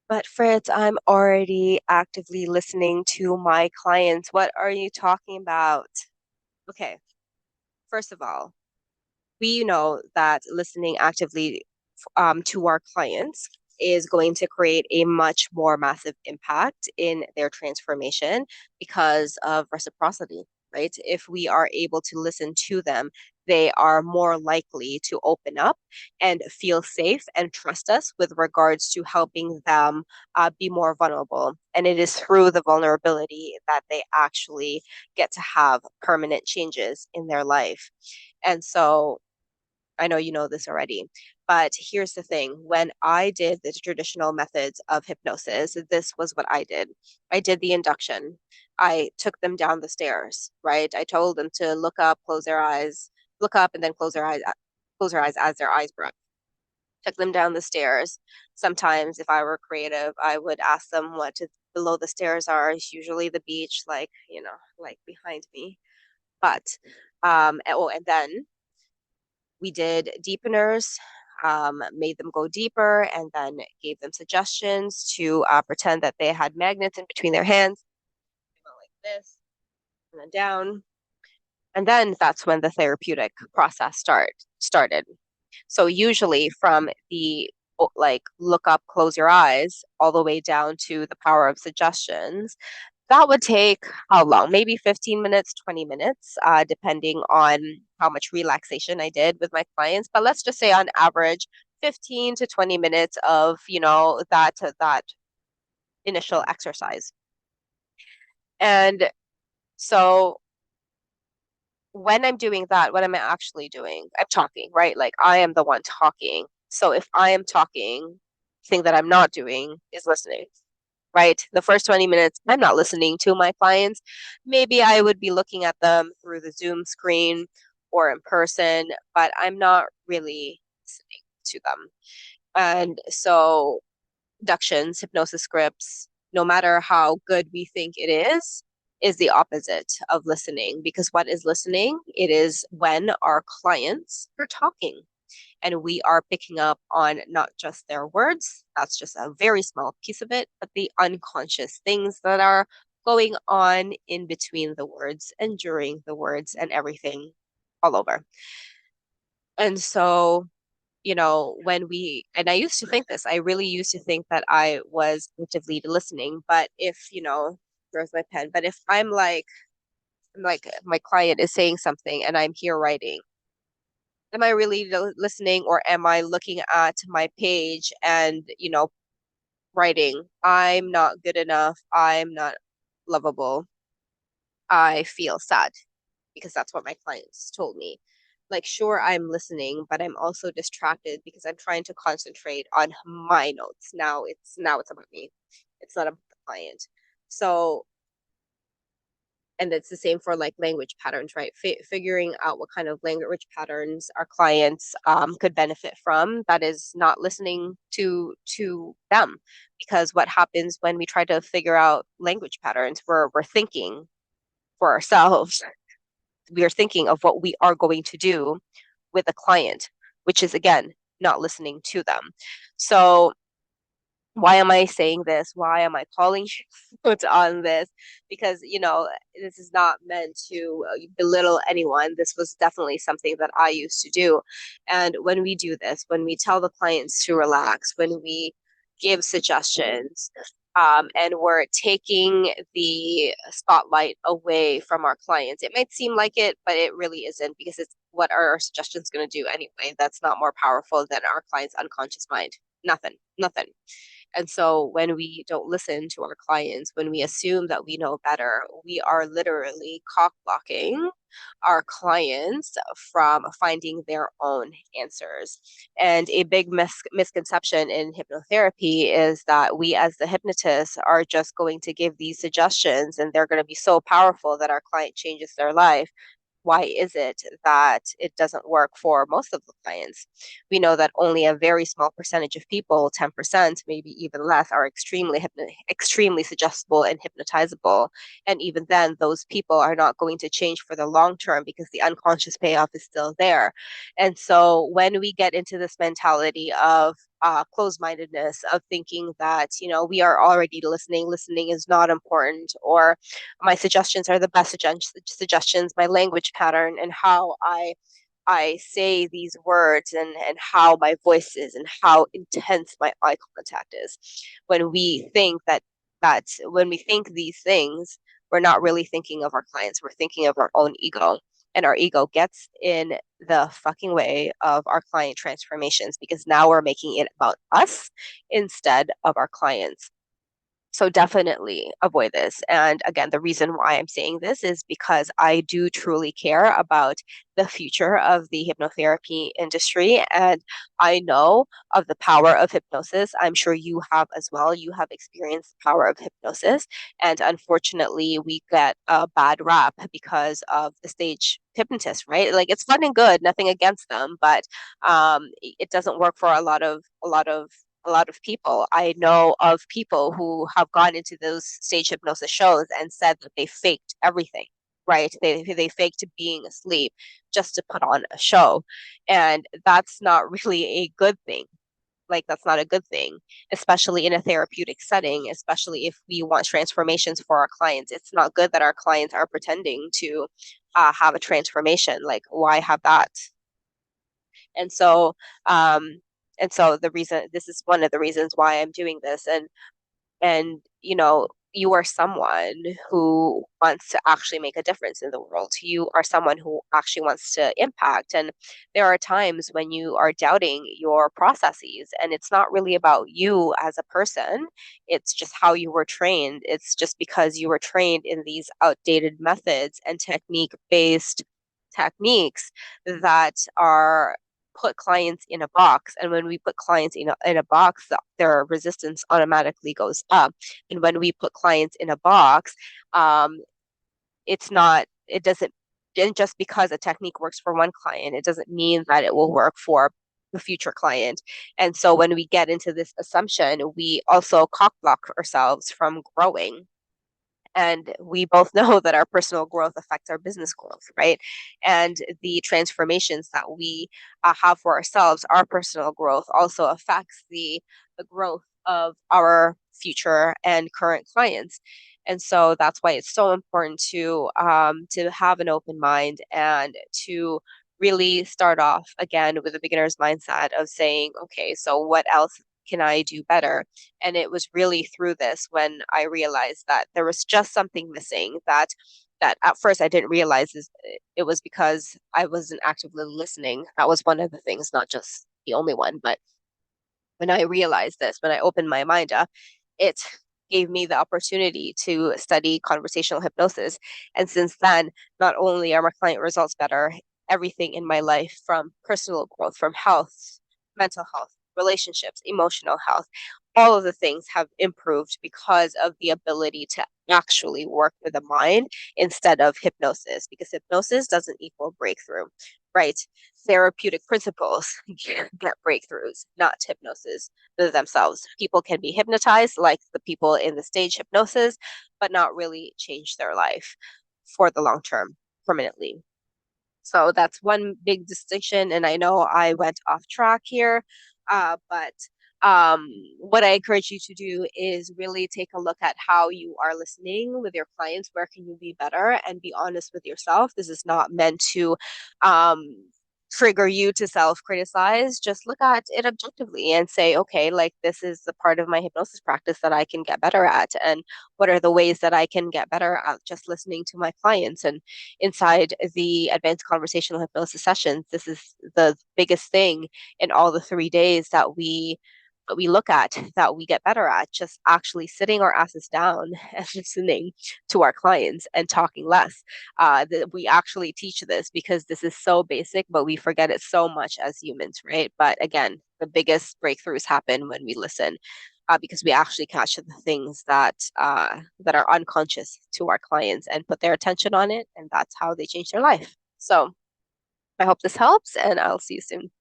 But Fritz, I'm already actively listening to my clients. What are you talking about? Okay, first of all, we know that listening actively to our clients is going to create a much more massive impact in their transformation because of reciprocity, right? If we are able to listen to them, they are more likely to open up and feel safe and trust us with regards to helping them be more vulnerable. And it is through the vulnerability that they actually get to have permanent changes in their life. And so I know you know this already, but here's the thing. When I did the traditional methods of hypnosis, this was what I did. I did the induction. I took them down the stairs, right? I told them to look up, close their eyes, look up, and then close their eyes as their eyes broke. Took them down the stairs. Sometimes, if I were creative, I would ask them what below the stairs are. It's usually the beach, like, like behind me. But, and then we did deepeners, made them go deeper, and then gave them suggestions to pretend that they had magnets in between their hands. They went like this and then down. And then that's when the therapeutic process started. So usually from the like look up, close your eyes, all the way down to the power of suggestions, that would take how long? Maybe 15 minutes, 20 minutes, depending on how much relaxation I did with my clients. But let's just say on average, 15 to 20 minutes of, that initial exercise. And so when I'm doing that, what am I actually doing? I'm talking, right? Like I am the one talking. So if I am talking, thing that I'm not doing is listening, right? The first 20 minutes, I'm not listening to my clients. Maybe I would be looking at them through the Zoom screen or in person, but I'm not really listening to them. And so, inductions, hypnosis scripts, no matter how good we think it is the opposite of listening because what is listening? It is when our clients are talking and we are picking up on not just their words, that's just a very small piece of it, but the unconscious things that are going on in between the words and during the words and everything all over. And so, and I used to think this, I really used to think that I was actively listening, but if, there's my pen, but if I'm like my client is saying something and I'm here writing, am I really listening or am I looking at my page and, writing, I'm not good enough, I'm not lovable, I feel sad because that's what my clients told me. Like, sure, I'm listening, but I'm also distracted because I'm trying to concentrate on my notes. Now it's about me. It's not about the client. So and it's the same for like language patterns, right? Figuring out what kind of language patterns our clients could benefit from that is not listening to them, because what happens when we try to figure out language patterns, we're thinking for ourselves. We are thinking of what we are going to do with a client, which is again not listening to them. So why am I saying this? Why am I calling you on this? Because, this is not meant to belittle anyone. This was definitely something that I used to do. And when we do this, when we tell the clients to relax, when we give suggestions, and we're taking the spotlight away from our clients, it might seem like it, but it really isn't, because it's what are our suggestions going to do anyway? That's not more powerful than our client's unconscious mind. Nothing, nothing. And so when we don't listen to our clients, when we assume that we know better, we are literally cock blocking our clients from finding their own answers. And a big misconception in hypnotherapy is that we, as the hypnotists, are just going to give these suggestions and they're going to be so powerful that our client changes their life. Why is it that it doesn't work for most of the clients? We know that only a very small percentage of people, 10%, maybe even less, are extremely suggestible and hypnotizable. And even then, those people are not going to change for the long term because the unconscious payoff is still there. And so when we get into this mentality of closed-mindedness of thinking that, we are already listening, listening is not important, or my suggestions are the best suggestions, my language pattern and how I say these words and how my voice is and how intense my eye contact is. When we think when we think these things, we're not really thinking of our clients. We're thinking of our own ego. And our ego gets in the fucking way of our client transformations because now we're making it about us instead of our clients. So definitely avoid this. And again, the reason why I'm saying this is because I do truly care about the future of the hypnotherapy industry. And I know of the power of hypnosis. I'm sure you have as well. You have experienced the power of hypnosis. And unfortunately, we get a bad rap because of the stage hypnotist, right? Like it's fun and good, nothing against them, but it doesn't work for a lot of people. I know of people who have gone into those stage hypnosis shows and said that they faked everything, right? They faked being asleep just to put on a show. And that's not really a good thing. Like that's not a good thing, especially in a therapeutic setting, especially if we want transformations for our clients. It's not good that our clients are pretending to have a transformation. Like, why have that? And so, um, and so the reason this is one of the reasons why I'm doing this, and you are someone who wants to actually make a difference in the world. You are someone who actually wants to impact. And there are times when you are doubting your processes, and it's not really about you as a person. It's just how you were trained. It's just because you were trained in these outdated methods and technique based techniques that are put clients in a box. And when we put clients in a box, their resistance automatically goes up. And when we put clients in a box, it's not, it doesn't, and just because a technique works for one client, it doesn't mean that it will work for the future client. And so when we get into this assumption, we also cock block ourselves from growing. And we both know that our personal growth affects our business growth, right? And the transformations that we have for ourselves, our personal growth also affects the growth of our future and current clients. And so that's why it's so important to have an open mind and to really start off again with a beginner's mindset of saying, okay, so what else can I do better? And it was really through this when I realized that there was just something missing, that at first I didn't realize it was because I wasn't actively listening. That was one of the things, not just the only one. But when I realized this, when I opened my mind up, it gave me the opportunity to study conversational hypnosis. And since then, not only are my client results better, everything in my life, from personal growth, from health, mental health, relationships, emotional health, all of the things have improved because of the ability to actually work with the mind instead of hypnosis, because hypnosis doesn't equal breakthrough, right? Therapeutic principles get breakthroughs, not hypnosis themselves. People can be hypnotized, like the people in the stage hypnosis, but not really change their life for the long term permanently. So that's one big distinction. And I know I went off track here, but what I encourage you to do is really take a look at how you are listening with your clients. Where can you be better? And be honest with yourself. This is not meant to um, trigger you to self-criticize. Just look at it objectively and say, okay, like this is the part of my hypnosis practice that I can get better at. And what are the ways that I can get better at just listening to my clients? And inside the advanced conversational hypnosis sessions, this is the biggest thing in all the 3 days that we look at, that we get better at, just actually sitting our asses down and listening to our clients and talking less. That we actually teach this because this is so basic, but we forget it so much as humans, right? But again, the biggest breakthroughs happen when we listen. Because we actually catch the things that are unconscious to our clients and put their attention on it, and that's how they change their life. So I hope this helps, and I'll see you soon.